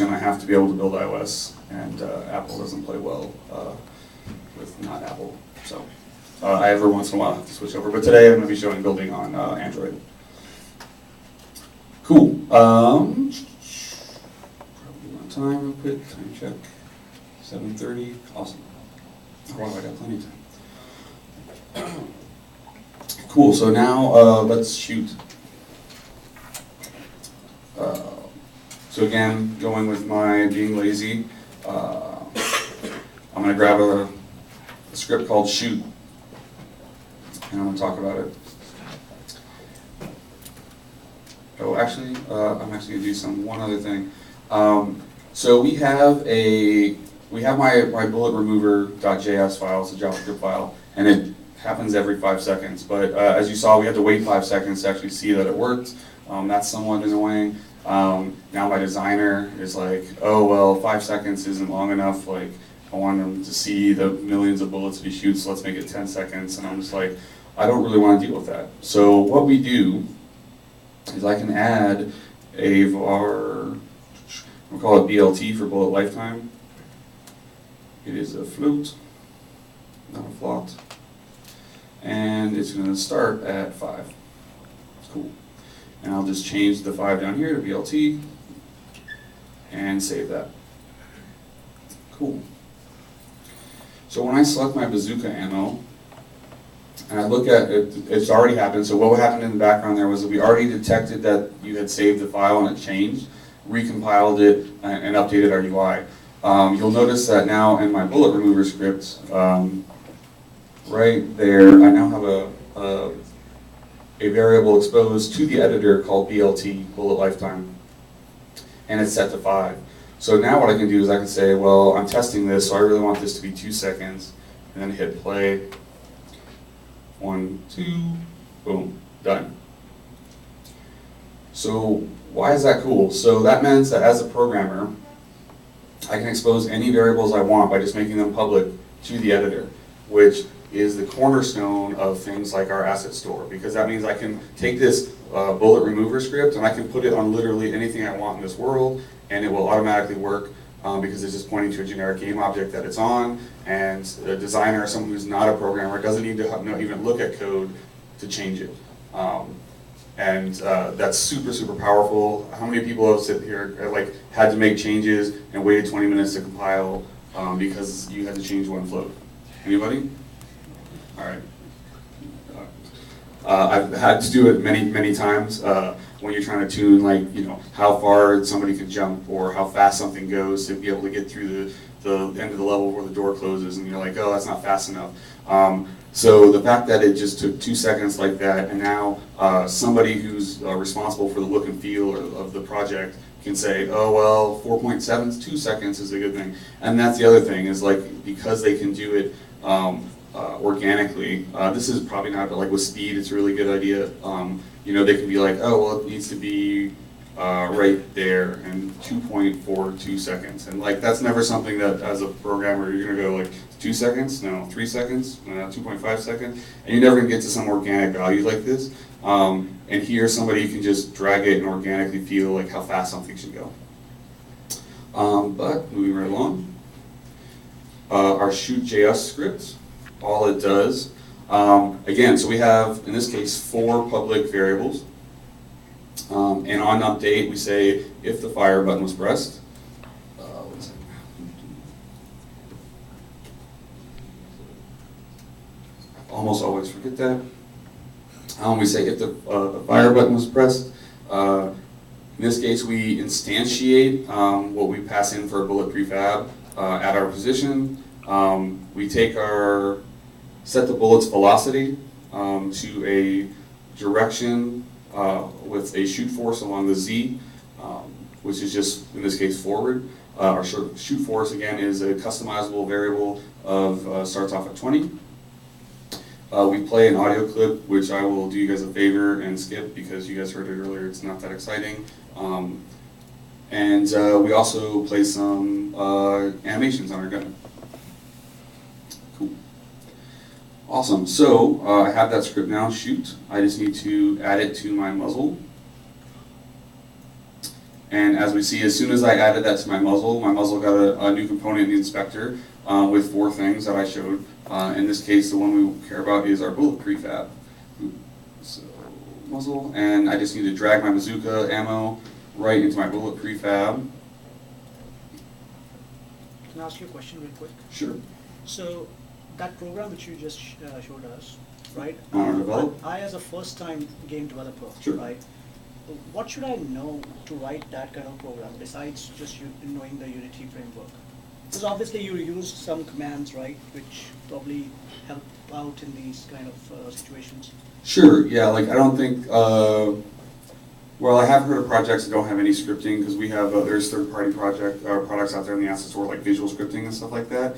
situation, I have to be able to build iOS, and Apple doesn't play well with not Apple. So I every once in a while have to switch over. But today I'm going to be showing building on Android. Cool. Probably on time real quick. Time check. 7:30. Awesome. Wow, I got plenty of time. Cool. So now let's shoot. So again, going with my being lazy, I'm going to grab a script called Shoot, and I'm going to talk about it. Oh, actually, I'm actually going to do one other thing. So we have my bullet remover.js file, it's a JavaScript file, and it happens every 5 seconds. But as you saw, we had to wait 5 seconds to actually see that it worked. That's somewhat annoying. Now my designer is like, oh well, 5 seconds isn't long enough. Like, I want him to see the millions of bullets he shoots, so let's make it 10 seconds. And I'm just like, I don't really want to deal with that. So what we do is I can add a var, we'll call it BLT for bullet lifetime. It is a float, not a float. And it's going to start at 5. Cool. And I'll just change the 5 down here to BLT and save that. Cool. So when I select my bazooka ammo, and I look at it, it's already happened. So what happened in the background there was that we already detected that you had saved the file and it changed, recompiled it, and updated our UI. You'll notice that now in my bullet remover script, right there, I now have a variable exposed to the editor called BLT, bullet lifetime, and it's set to 5. So now what I can do is I can say, well, I'm testing this, so I really want this to be 2 seconds, and then hit play. 1, 2, boom, done. So why is that cool? So that means that as a programmer, I can expose any variables I want by just making them public to the editor, which is the cornerstone of things like our asset store, because that means I can take this bullet remover script and I can put it on literally anything I want in this world, and it will automatically work because it's just pointing to a generic game object that it's on, and a designer or someone who's not a programmer doesn't need to even look at code to change it. That's super, super powerful. How many people have sit here like had to make changes and waited 20 minutes to compile because you had to change one float? Anybody? All right. I've had to do it many, many times when you're trying to tune, like, how far somebody can jump or how fast something goes to be able to get through the end of the level where the door closes, and you're like, oh, that's not fast enough. So the fact that it just took 2 seconds like that, and now somebody who's responsible for the look and feel of the project can say, oh, well, 4.72 seconds is a good thing. And that's the other thing, is like, because they can do it organically. This is probably not, but like with speed, it's a really good idea. They can be like, oh, well, it needs to be right there in 2.42 seconds. And like, that's never something that as a programmer, you're gonna go like 2 seconds, no, 3 seconds, 2.5 seconds. And you're never gonna get to some organic value like this. And here, somebody can just drag it and organically feel like how fast something should go. But moving right along. Our ShootJF script, all it does, again, so we have, in this case, 4 public variables. And on update, we say if the fire button was pressed. Almost always forget that. We say if the fire button was pressed. In this case, we instantiate what we pass in for a bullet prefab at our position. We take set the bullet's velocity to a direction with a shoot force along the Z, which is just, in this case, forward. Our shoot force, again, is a customizable variable of starts off at 20. We play an audio clip, which I will do you guys a favor and skip because you guys heard it earlier, it's not that exciting. We also play some animations on our gun. Cool. Awesome, so I have that script now, shoot. I just need to add it to my muzzle. And as we see, as soon as I added that to my muzzle got a new component in the inspector with 4 things that I showed. In this case, the one we care about is our bullet prefab. So, muzzle, and I just need to drag my bazooka ammo right into my bullet prefab. Can I ask you a question real quick? Sure. So, that program which you just showed us, right? Develop? I, as a first-time game developer, Sure. right? What should I know to write that kind of program besides just knowing the Unity framework? Because obviously you use some commands, right, which probably help out in these kind of situations. Sure, yeah, like I don't think, well, I have heard of projects that don't have any scripting because we have, there's third-party products out there in the asset store like visual scripting and stuff like that.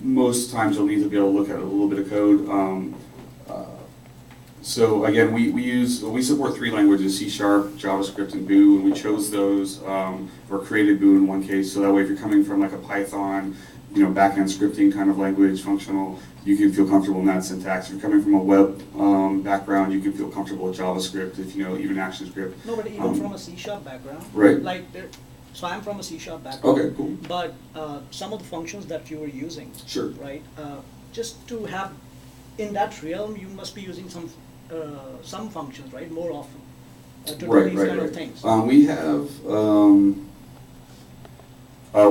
Most times you'll need to be able to look at a little bit of code. So again, we support 3 languages, C#, JavaScript, and Boo, and we chose those, or created Boo in one case, so that way if you're coming from like a Python, back-end scripting kind of language, functional, you can feel comfortable in that syntax. If you're coming from a web background, you can feel comfortable with JavaScript, if even ActionScript. No, but even from a C# background, right? Like, so I'm from a C# background. Okay, cool. But some of the functions that you were using, sure, right? Just to have in that realm, you must be using some functions, right, more often to do these kind of things.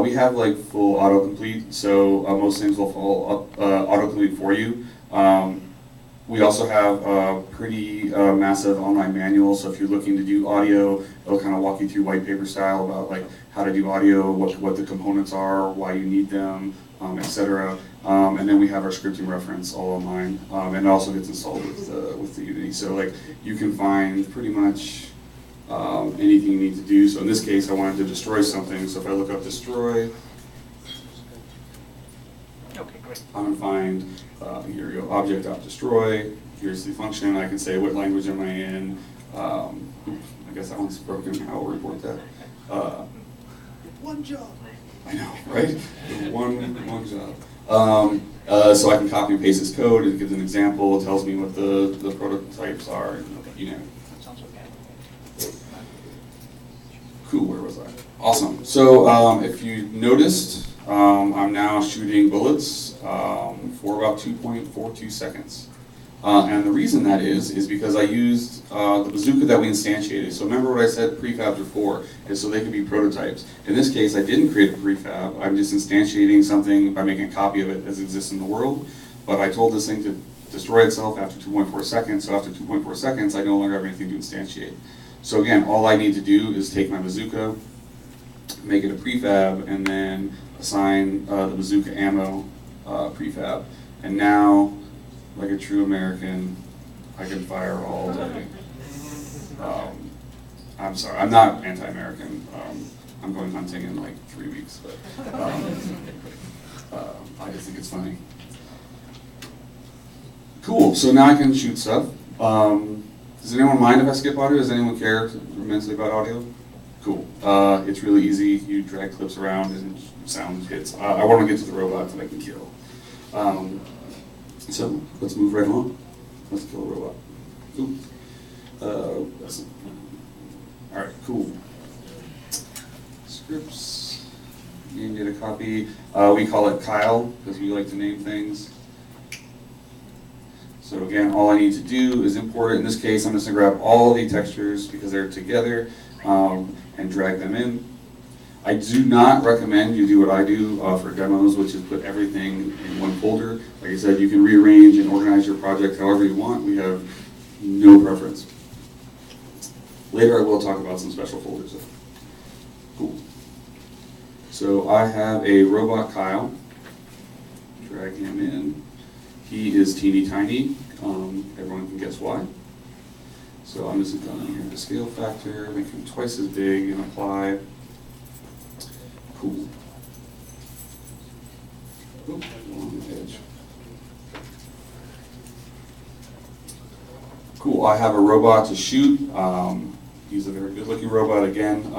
We have like full autocomplete, so most things will fall autocomplete for you. We also have a pretty massive online manual, so if you're looking to do audio, it'll kind of walk you through white paper style about like how to do audio, what the components are, why you need them, etc. And then we have our scripting reference all online, and it also gets installed with the Unity. So like you can find pretty much anything you need to do. So in this case, I wanted to destroy something. So if I look up destroy, okay, great. I'm gonna find here we go, object.destroy. Here's the function. I can say what language am I in. I guess that one's broken. I'll report that. One job. I know, right? One job. So I can copy and paste this code. It gives an example. It tells me what the prototypes are. And, That sounds okay. Cool. Where was I? Awesome. So if you noticed, I'm now shooting bullets for about 2.42 seconds. And the reason that is because I used the bazooka that we instantiated. So remember what I said prefabs are for, is so they could be prototypes. In this case, I didn't create a prefab. I'm just instantiating something by making a copy of it as it exists in the world. But I told this thing to destroy itself after 2.4 seconds. So after 2.4 seconds, I no longer have anything to instantiate. So again, all I need to do is take my bazooka, make it a prefab, and then assign the bazooka ammo prefab. And now, like a true American, I can fire all day. I'm sorry, I'm not anti-American. I'm going hunting in like 3 weeks, but I just think it's funny. Cool, so now I can shoot stuff. Does anyone mind if I skip audio? Does anyone care immensely about audio? Cool. It's really easy. You drag clips around and sound hits. I want to get to the robot that I can kill. So let's move right along. Let's kill a robot. Cool. All right, cool. Scripts. You can get a copy. We call it Kyle because we like to name things. So again, all I need to do is import it. In this case, I'm just going to grab all the textures because they're together and drag them in. I do not recommend you do what I do for demos, which is put everything in one folder. Like I said, you can rearrange and organize your project however you want. We have no preference. Later I will talk about some special folders. Cool. So I have a robot Kyle. Drag him in. He is teeny tiny. Everyone can guess why. So I'm just going to here to scale factor, make him twice as big, and apply. Cool. Oop, along the edge. Cool. I have a robot to shoot. He's a very good-looking robot again.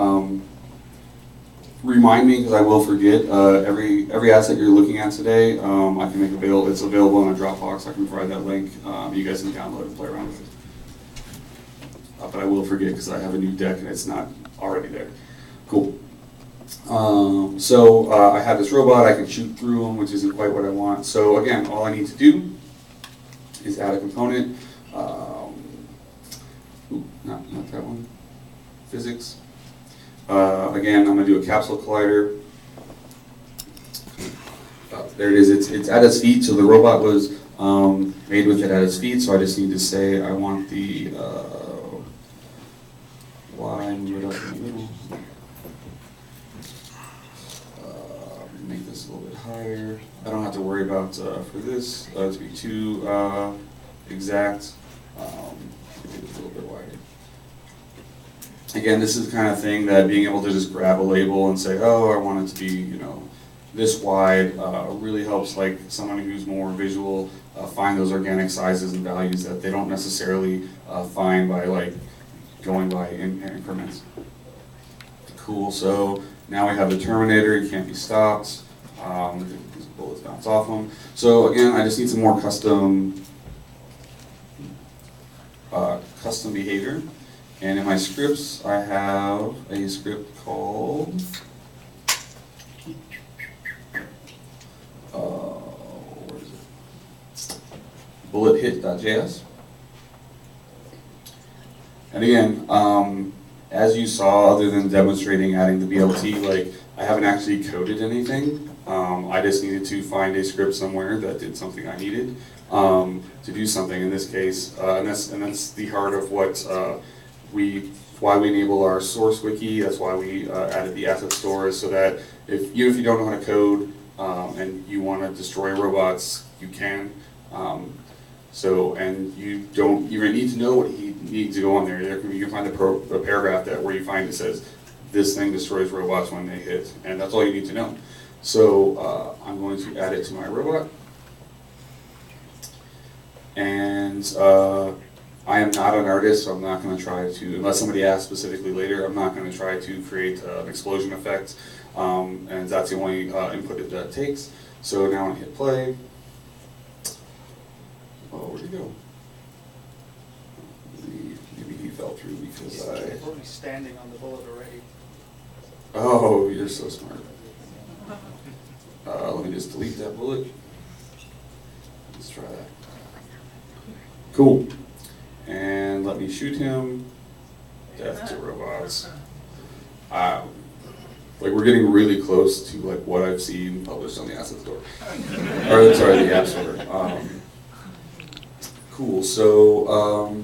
Remind me, because I will forget, every asset you're looking at today, I can make available. It's available on a Dropbox. I can provide that link. You guys can download and play around with it. but I will forget because I have a new deck and it's not already there. Cool. So I have this robot, I can shoot through them, which isn't quite what I want. So again, all I need to do is add a component. Not that one. Physics. Again, I'm going to do a capsule collider. There it is. It's at its feet, so the robot was made with it at its feet. So I just need to say I want the Y, move it up in the middle. Make this a little bit higher. I don't have to worry about for this to be too exact. Make it a little bit wider. Again, this is the kind of thing that being able to just grab a label and say, oh, I want it to be, you know, this wide, really helps like someone who's more visual find those organic sizes and values that they don't necessarily find by like going by increments. Cool. So now we have the Terminator. He can't be stopped. These bullets bounce off him. So again, I just need some more custom behavior. And in my scripts, I have a script called where is it? BulletHit.js. And again, as you saw, other than demonstrating adding the BLT, like I haven't actually coded anything. I just needed to find a script somewhere that did something I needed to do something. In this case, and that's the heart of what why we enable our source wiki. That's why we added the asset stores, so that if you don't know how to code and you want to destroy robots, you can. And you don't even need to know what he needs to go on there. You can find a paragraph where you find it says this thing destroys robots when they hit, and that's all you need to know. So I'm going to add it to my robot, and I am not an artist, so I'm not going to try to, unless somebody asks specifically later, I'm not going to try to create an explosion effect, and that's the only input that takes. So now I'm going to hit play. Oh, where'd he go? Maybe he fell through because He's probably standing on the bullet already. Oh, you're so smart. Let me just delete that bullet. Let's try that. Cool. And let me shoot him. Death to robots. Like we're getting really close to like what I've seen published on the asset store, or sorry, the app store. Cool. So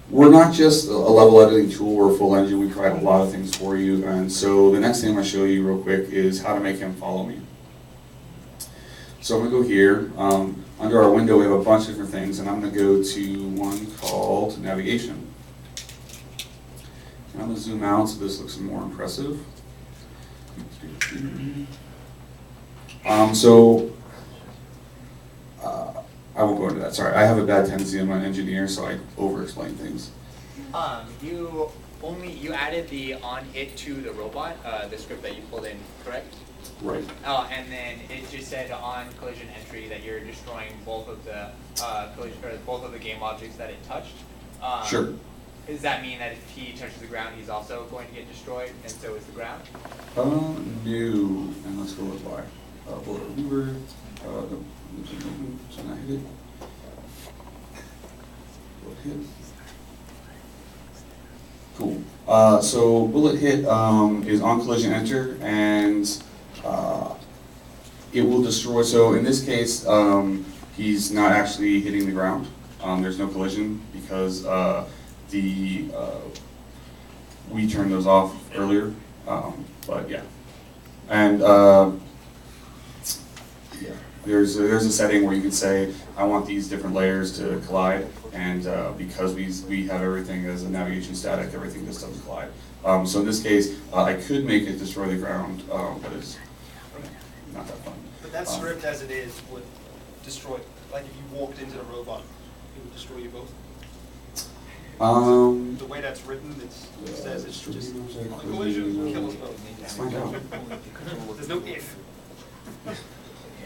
we're not just a level editing tool. We're a full engine. We provide a lot of things for you. And so the next thing I'm going to show you real quick is how to make him follow me. So I'm going to go here. Under our window, we have a bunch of different things, and I'm going to go to one called navigation. And I'm going to zoom out so this looks more impressive. I won't go into that, sorry. I have a bad tendency, I'm an engineer, so I over-explain things. You added the on hit to the robot, the script that you pulled in, correct? Right. And then it just said on collision entry that you're destroying both of the both of the game objects that it touched. Sure. Does that mean that if he touches the ground, he's also going to get destroyed, and so is the ground? No. And let's go with Y. Bullet remover. So now hit it. Bullet hit. Cool. So bullet hit is on collision enter, and it will destroy. So in this case, he's not actually hitting the ground. There's no collision because we turned those off earlier. But yeah, and yeah, there's a setting where you can say I want these different layers to collide, and because we have everything as a navigation static, everything just doesn't collide. So in this case, I could make it destroy the ground, but it's not that fun. But that script as it is would destroy, like if you walked into the robot, it would destroy you both? The way that's written, it says it's just on collision, kill us both. Let's find out. There's no if.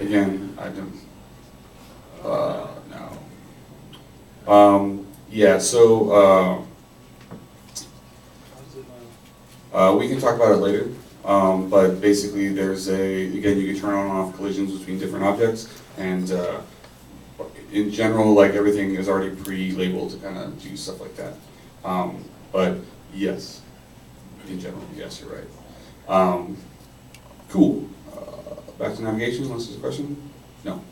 Again, I don't. No. Yeah, so we can talk about it later, but basically there's again, you can turn on and off collisions between different objects, and in general, like everything is already pre-labeled to kind of do stuff like that. But yes, in general, yes, you're right. Cool. Back to navigation, unless there's a question? No.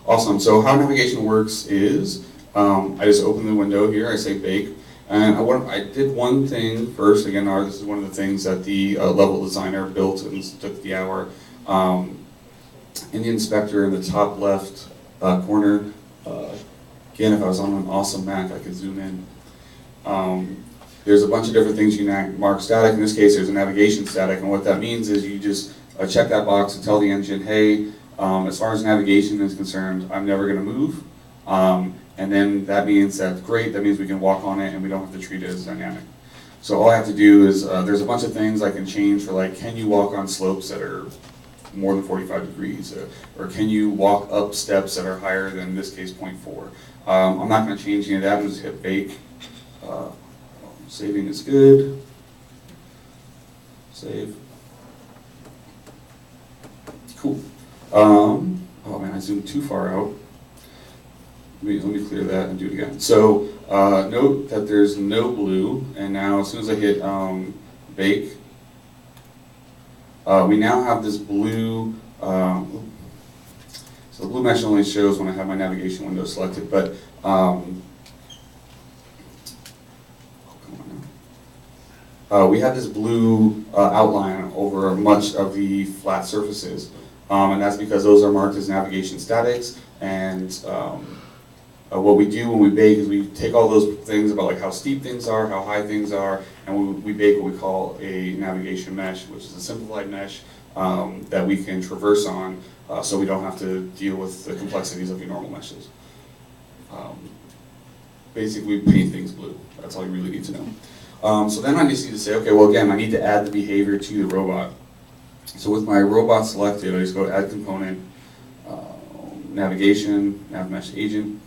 Awesome. So how navigation works is, I just open the window here, I say bake, and I did one thing first. Again, this is one of the things that the level designer built and took the hour. In the inspector in the top left corner, again, if I was on an awesome Mac, I could zoom in. There's a bunch of different things you can mark static. In this case, there's a navigation static, and what that means is you just check that box and tell the engine, hey, as far as navigation is concerned, I'm never going to move. And then that means that's great, that means we can walk on it and we don't have to treat it as dynamic. So all I have to do is, there's a bunch of things I can change for, like, can you walk on slopes that are more than 45 degrees, or can you walk up steps that are higher than, in this case, 0.4. I'm not going to change any of that, I'm just hit bake. Saving is good. Save. Cool. Oh man, I zoomed too far out. Let me clear that and do it again. So note that there's no blue, and now as soon as I hit bake, we now have this blue. So the blue mesh only shows when I have my navigation window selected, but we have this blue outline over much of the flat surfaces, and that's because those are marked as navigation statics. And what we do when we bake is we take all those things about, like, how steep things are, how high things are, and we bake what we call a navigation mesh, which is a simplified mesh that we can traverse on, so we don't have to deal with the complexities of your normal meshes. Basically, we paint things blue. That's all you really need to know. So then I just need to say, okay, well, again, I need to add the behavior to the robot. So with my robot selected, I just go add component, navigation, nav mesh agent.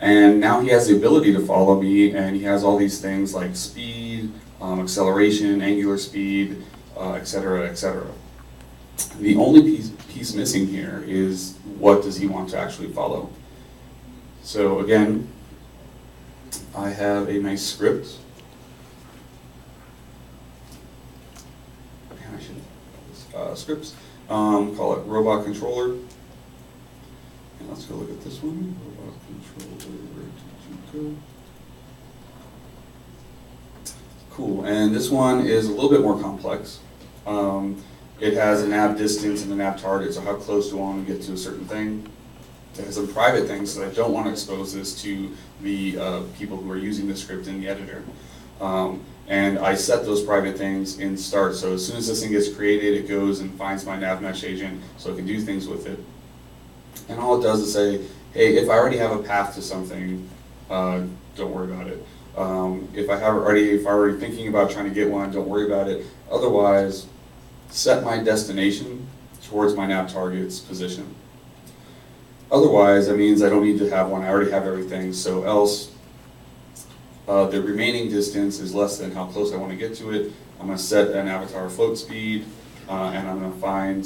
And now he has the ability to follow me, and he has all these things like speed, acceleration, angular speed, et cetera, et cetera. The only piece missing here is, what does he want to actually follow? So again, I have a nice script. Man, I should scripts. Call it robot controller. And let's go look at this one. Robot controller, where did you go? Cool, and this one is a little bit more complex. It has a nav distance and a nav target, so how close do I want to get to a certain thing? It has some private things, so I don't want to expose this to the people who are using the script in the editor. And I set those private things in start, so as soon as this thing gets created, it goes and finds my nav mesh agent so it can do things with it. And all it does is say, hey, if I already have a path to something, don't worry about it. If I'm already thinking about trying to get one, don't worry about it. Otherwise, set my destination towards my nav target's position. Otherwise, that means I don't need to have one. I already have everything. So else, the remaining distance is less than how close I want to get to it. I'm going to set an avatar float speed, and I'm going to find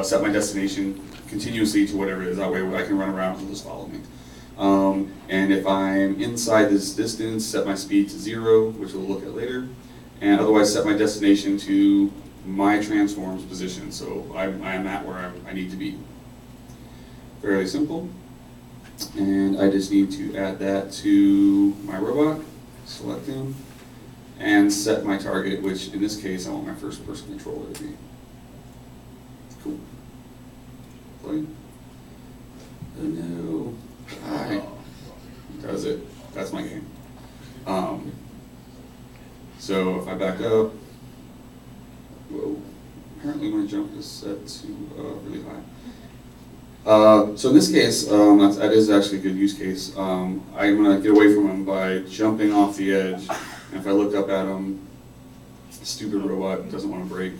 set my destination continuously to whatever it is. That way I can run around and just follow me. And if I'm inside this distance, set my speed to 0, which we'll look at later. And otherwise set my destination to my transform's position. So I am at where I need to be. Fairly simple. And I just need to add that to my robot, select him, and set my target, which in this case I want my first person controller to be. Cool. Play. Oh no. Hi. Does it. That's my game. So if I back up, whoa, apparently my jump is set to really high. So in this case, that is actually a good use case. I'm going to get away from him by jumping off the edge. And if I look up at him, stupid robot doesn't want to break.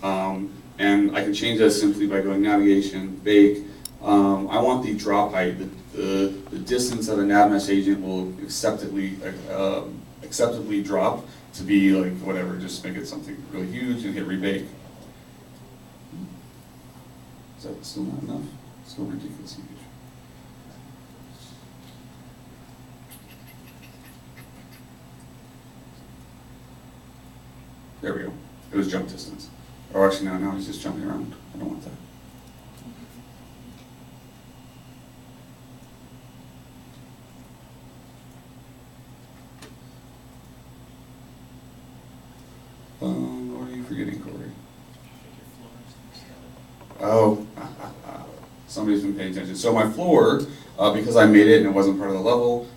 And I can change that simply by going navigation, bake, I want the drop height, the distance that a nav mesh agent will acceptably drop to be like whatever, just make it something really huge and hit rebake. Is that still not enough? Still ridiculously huge. There we go. It was jump distance. Or actually, no, he's just jumping around. I don't want that. What are you forgetting, Corey? Oh, somebody's been paying attention. So my floor, because I made it and it wasn't part of the level,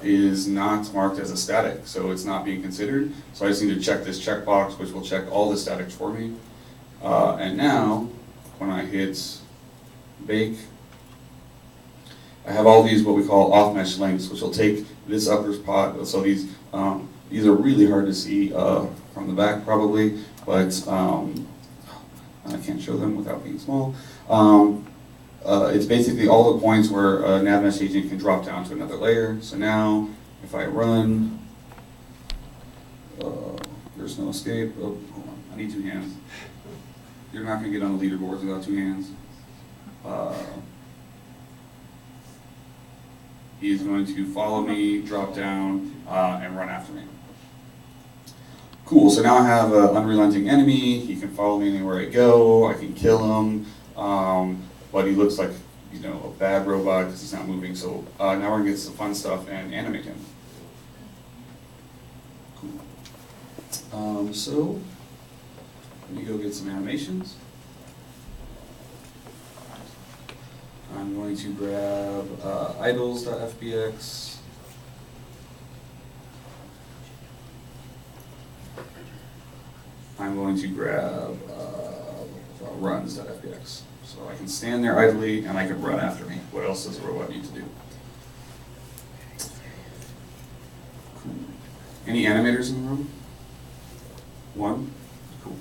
is not marked as a static, so it's not being considered. So I just need to check this checkbox, which will check all the statics for me. And now, when I hit bake, I have all these what we call off-mesh lengths, which will take this upper spot. So these are really hard to see from the back probably, but I can't show them without being small. It's basically all the points where a nav mesh agent can drop down to another layer. So now, if I run, there's no escape. Oh, hold on, I need 2 hands. You're not going to get on the leaderboards without 2 hands. He's going to follow me, drop down, and run after me. Cool, so now I have an unrelenting enemy. He can follow me anywhere I go. I can kill him. But he looks like, you know, a bad robot because he's not moving. So now we're going to get some fun stuff and animate him. Cool. So let me go get some animations. I'm going to grab idols.fbx. I'm going to grab runs.fbx. So I can stand there idly and I can run after me. What else does a robot need to do? Cool. Any animators in the room? 1? Cool.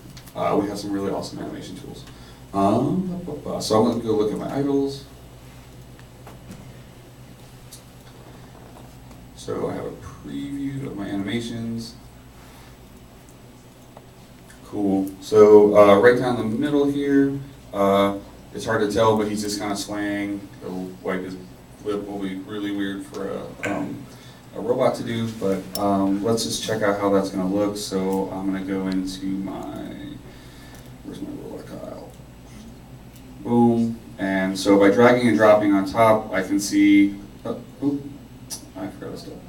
We have some really awesome animation tools. So I'm going to go look at my idols. So I have a preview of my animations. Cool. So right down the middle here, it's hard to tell, but he's just kind of swaying. He'll wipe his lip. Will be really weird for a robot to do, but let's just check out how that's going to look. So I'm going to go into where's my roller tile? Boom. And so by dragging and dropping on top, I can see, I forgot to stop.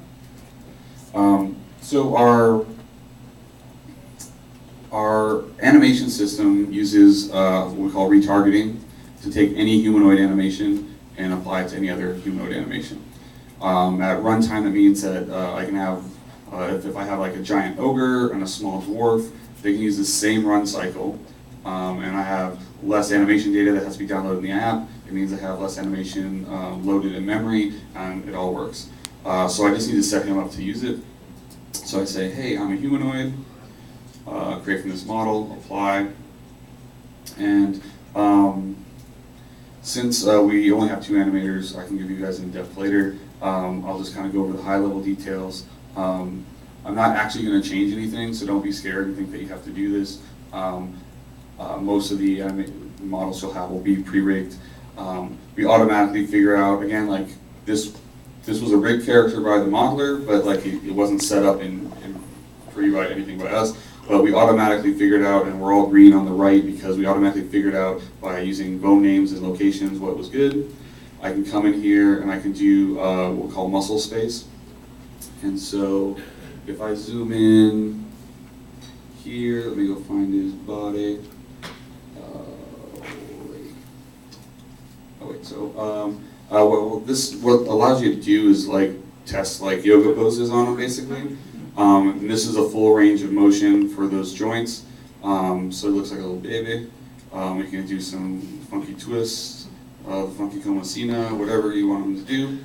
So our animation system uses what we call retargeting to take any humanoid animation and apply it to any other humanoid animation. At runtime, that means that I can have, if I have like a giant ogre and a small dwarf, they can use the same run cycle, and I have less animation data that has to be downloaded in the app. It means I have less animation loaded in memory, and it all works. So I just need to set him up to use it. So I say, hey, I'm a humanoid. Create from this model, apply, and since we only have 2 animators, I can give you guys in depth later. I'll just kind of go over the high-level details. I'm not actually going to change anything, so don't be scared and think that you have to do this. Most of the models you'll have will be pre-rigged. We automatically figure out, again, like this was a rigged character by the modeler, but like it wasn't set up in free by anything by us. But we automatically figured out, and we're all green on the right because we automatically figured out by using bone names and locations what was good. I can come in here and I can do what we call muscle space. And so if I zoom in here, let me go find his body. What allows you to do is like test like yoga poses on him basically. And this is a full range of motion for those joints. So it looks like a little baby. We can do some funky twists, funky comacina, whatever you want them to do.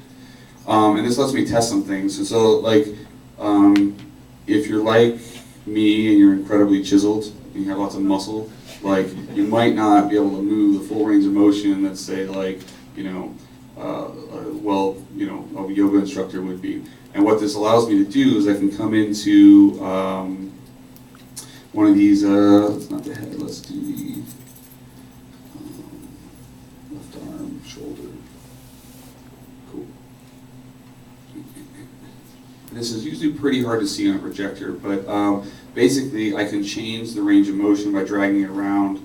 And this lets me test some things. And so like, if you're like me and you're incredibly chiseled, and you have lots of muscle, like you might not be able to move the full range of motion that say like a yoga instructor would be. And what this allows me to do is I can come into one of these, it's not the head, let's do the left arm, shoulder. Cool. This is usually pretty hard to see on a projector, but basically I can change the range of motion by dragging it around.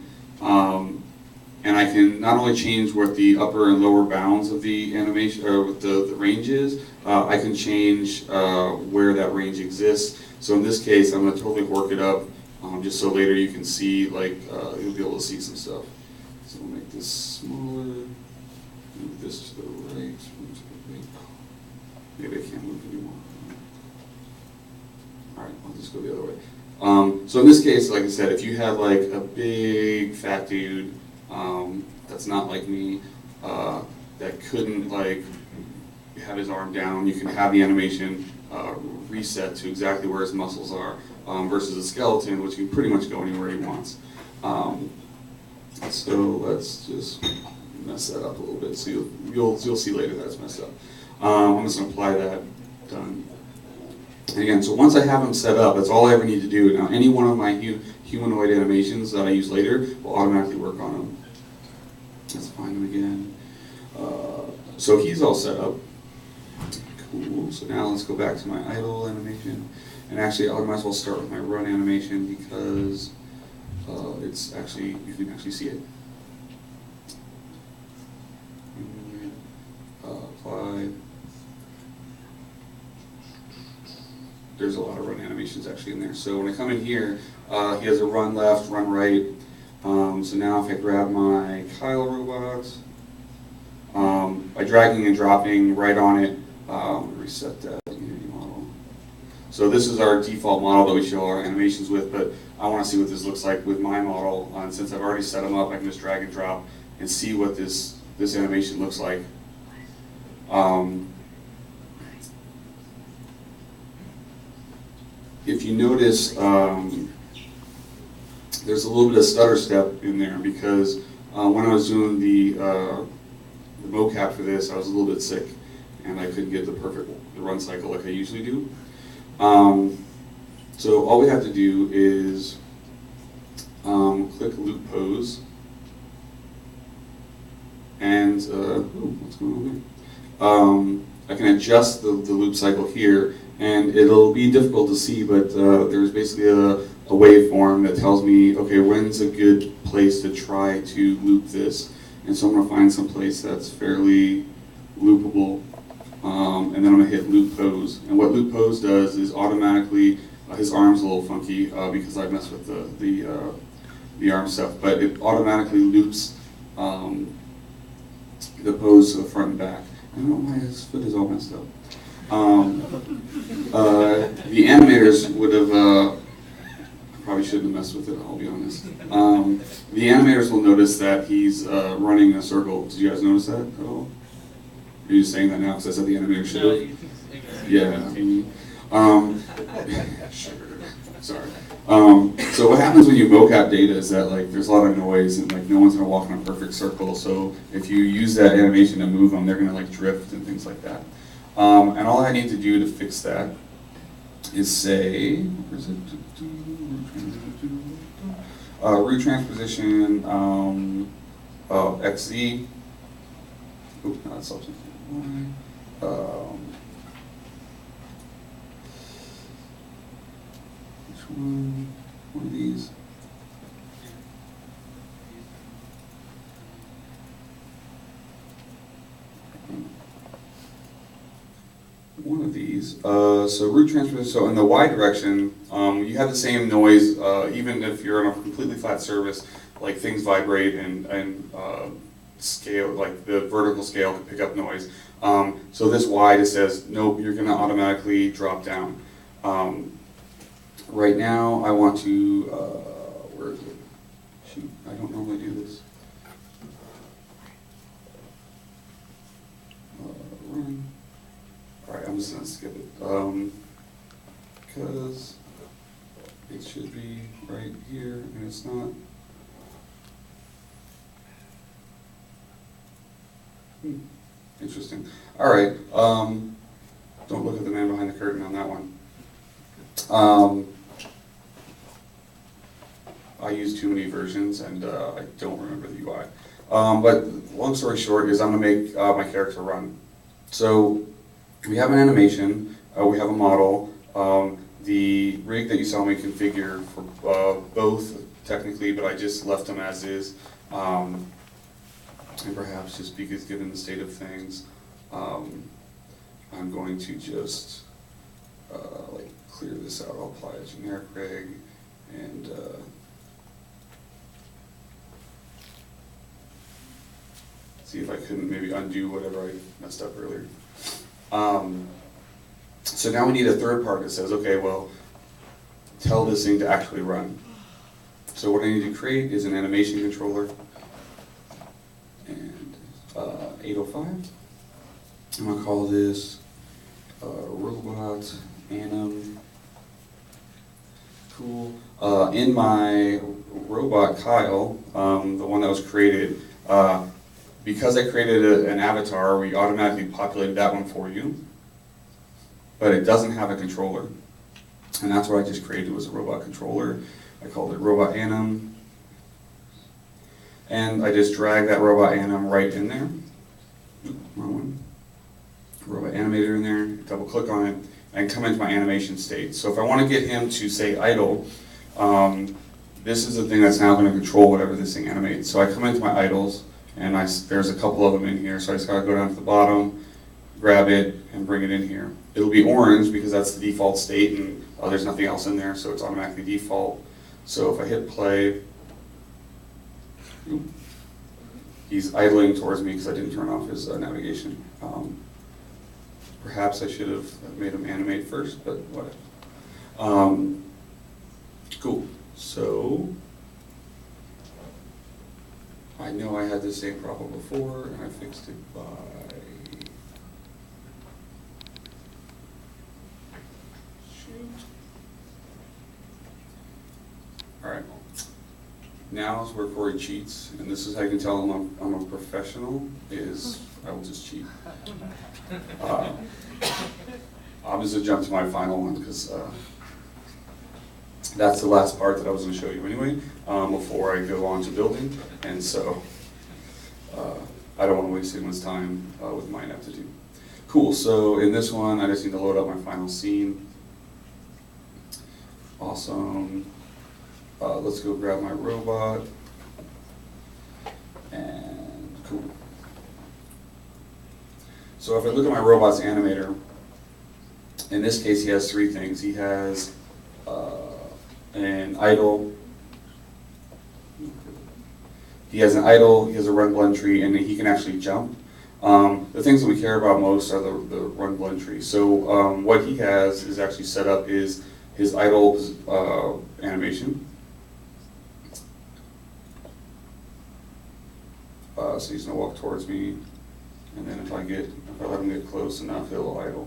And I can not only change what the upper and lower bounds of the animation, or what the range is, I can change where that range exists. So in this case, I'm going to totally work it up, just so later you can see, like, you'll be able to see some stuff. So we'll make this smaller, move this to the right, move to the right. Maybe I can't move anymore. All right, I'll just go the other way. So in this case, like I said, if you have like a big fat dude, that's not like me, that couldn't like have his arm down, you can have the animation reset to exactly where his muscles are, versus a skeleton, which can pretty much go anywhere he wants. So let's just mess that up a little bit. So you'll see later that it's messed up. I'm just gonna apply that. Done. And again, so once I have them set up, that's all I ever need to do. Now, any one of my humanoid animations that I use later will automatically work on them. Let's find them again. So he's all set up. Cool. So now let's go back to my idle animation. And actually, I might as well start with my run animation because it's actually, you can actually see it. Apply. There's a lot of run animations actually in there. So when I come in here, he has a run left, run right. So now if I grab my Kyle robot, by dragging and dropping right on it, reset that Unity model. So this is our default model that we show our animations with, but I want to see what this looks like with my model. And since I've already set them up, I can just drag and drop and see what this animation looks like. If you notice, there's a little bit of stutter step in there because when I was doing the mocap for this, I was a little bit sick and I couldn't get the perfect run cycle like I usually do. So all we have to do is click loop pose, and what's going on there? I can adjust the loop cycle here, and it'll be difficult to see, but there's basically a waveform that tells me, okay, when's a good place to try to loop this? And so I'm going to find some place that's fairly loopable, and then I'm going to hit loop pose. And what loop pose does is automatically, his arm's a little funky because I messed with the arm stuff, but it automatically loops the pose to the front and back. I don't know why his foot is all messed up. The animators would have, probably shouldn't have messed with it, I'll be honest. The animators will notice that he's running in a circle. Did you guys notice that at all? Are you just saying that now because I said the animator should have? Yeah. Sure. Sorry. So what happens when you mocap data is that like there's a lot of noise and like no one's gonna walk in a perfect circle. So if you use that animation to move them, they're gonna like drift and things like that. And all I need to do to fix that is say, where is it? Root transposition, XZ. Oop, no, that's substance. Which one? One of these. One of these. So root transposition. So in the Y direction, you have the same noise, even if you're on a completely flat surface. Like things vibrate and scale, like the vertical scale can pick up noise. So this Y just says nope, you're going to automatically drop down. Right now, I want to. Where is it? Shoot, I don't normally do this. Run. Alright, I'm just going to skip it. Because it should be right here, and it's not. Interesting. All right. Don't look at the man behind the curtain on that one. I use too many versions, and I don't remember the UI. But long story short is I'm going to make my character run. So we have an animation, we have a model. The rig that you saw me configure for both technically, but I just left them as is. And perhaps just because given the state of things, I'm going to just like clear this out. I'll apply a generic rig and see if I couldn't maybe undo whatever I messed up earlier. So now we need a third part that says, okay, well, tell this thing to actually run. So what I need to create is an animation controller, and 805. I'm gonna call this robot anim. Cool. In my robot Kyle, the one that was created, because I created an avatar, we automatically populated that one for you, but it doesn't have a controller. And that's what I just created, was a robot controller. I called it robot anim. And I just drag that robot anim right in there. Oop, wrong one. Robot animator in there, double click on it, and come into my animation state. So if I want to get him to say idle, this is the thing that's now going to control whatever this thing animates. So I come into my idles, and there's a couple of them in here, so I just got to go down to the bottom, grab it, and bring it in here. It'll be orange because that's the default state, and there's nothing else in there, so it's automatically default. So if I hit play, he's idling towards me because I didn't turn off his navigation. Perhaps I should have made him animate first, but whatever. Cool. So I know I had the same problem before, and I fixed it by all right. Now is where Corey cheats, and this is how you can tell him I'm a professional, is I will just cheat. I'm just going to jump to my final one, because that's the last part that I was going to show you anyway, before I go on to building, and so I don't want to waste anyone's time with my ineptitude. Cool, so in this one, I just need to load up my final scene. Awesome. Let's go grab my robot, and cool. So if I look at my robot's animator, in this case he has three things. He has an idle, he has a run blend tree, and he can actually jump. The things that we care about most are the run blend tree. So what he has is actually set up is his idle animation. So he's gonna walk towards me, and then if I let him get close enough, he'll idle.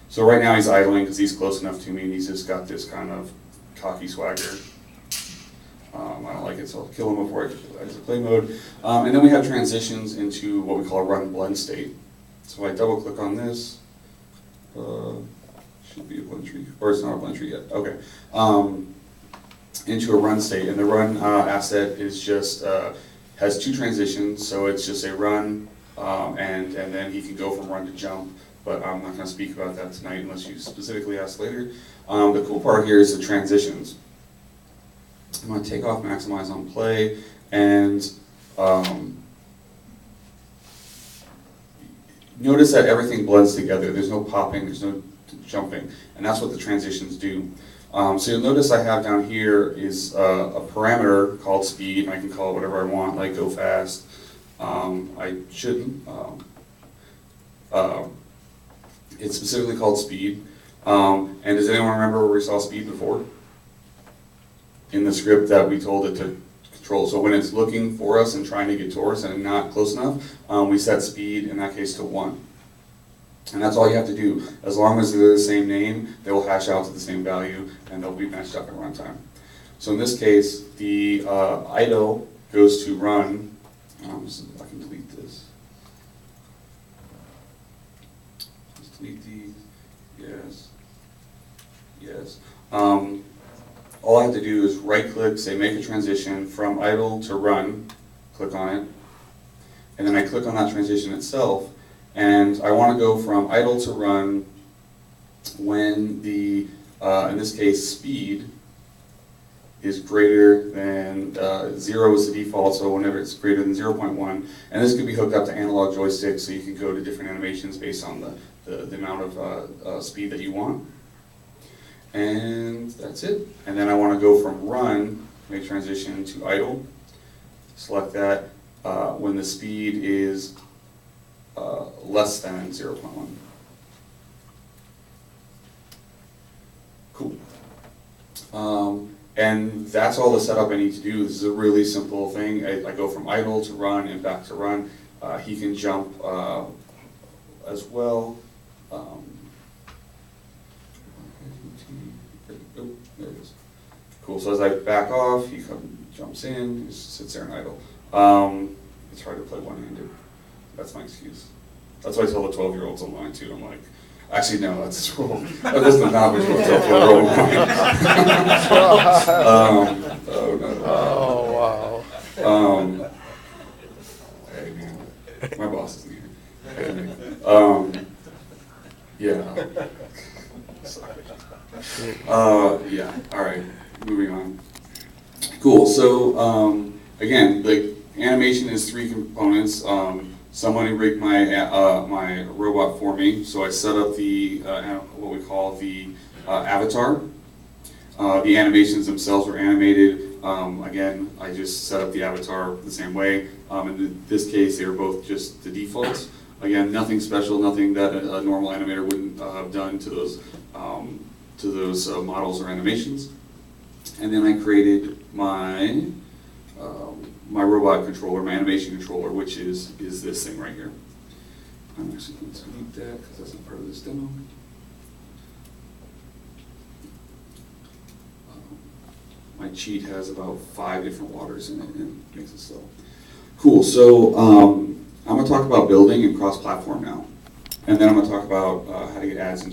So right now he's idling because he's close enough to me, and he's just got this kind of cocky swagger. I don't like it, so I'll kill him before I exit play mode. And then we have transitions into what we call a run blend state. So I double click on this. Should be a blend tree, or it's not a blend tree yet. Okay. Into a run state, and the run asset is just has two transitions, so it's just a run, and then he can go from run to jump, but I'm not going to speak about that tonight unless you specifically ask later. The cool part here is the transitions. I'm going to take off maximize on play, and notice that everything blends together. There's no popping, there's no jumping, and that's what the transitions do. So you'll notice I have down here is a parameter called speed, and I can call it whatever I want, like go fast. I shouldn't. It's specifically called speed. And does anyone remember where we saw speed before? In the script that we told it to control. So when it's looking for us and trying to get towards us and not close enough, we set speed, in that case, to 1. And that's all you have to do. As long as they're the same name, they will hash out to the same value, and they'll be matched up at runtime. So in this case, the idle goes to run, I can delete this. Just delete these. Yes. Yes. All I have to do is right-click, say make a transition from idle to run, click on it, and then I click on that transition itself, and I want to go from idle to run when the, in this case, speed is greater than, 0 is the default, so whenever it's greater than 0.1, and this could be hooked up to analog joystick, so you can go to different animations based on the amount of speed that you want. And that's it. And then I want to go from run, make transition to idle, select that when the speed is less than 0.1. Cool. And that's all the setup I need to do. This is a really simple thing. I go from idle to run and back to run. He can jump as well. Oh, there it is. Cool. So as I back off, he jumps in, just sits there and idle. It's hard to play one-handed. That's my excuse. That's why I tell the 12-year-olds online too. I'm like, actually no, that's wrong. That doesn't not what you tell 12-year-old online. Oh no. Oh, wow. Hey man, my boss isn't here. Yeah. Yeah, all right, moving on. Cool, so again, the animation is 3 components. Somebody rigged my my robot for me, so I set up the what we call the avatar. The animations themselves were animated. Again, I just set up the avatar the same way. In this case, they were both just the defaults. Again, nothing special, nothing that a normal animator wouldn't have done to those models or animations. And then I created my my robot controller, my animation controller, which is this thing right here. I'm actually going to delete that because that's not part of this demo. My cheat has about 5 different waters in it and makes it slow. Cool, so I'm going to talk about building and cross-platform now. And then I'm going to talk about how to get ads into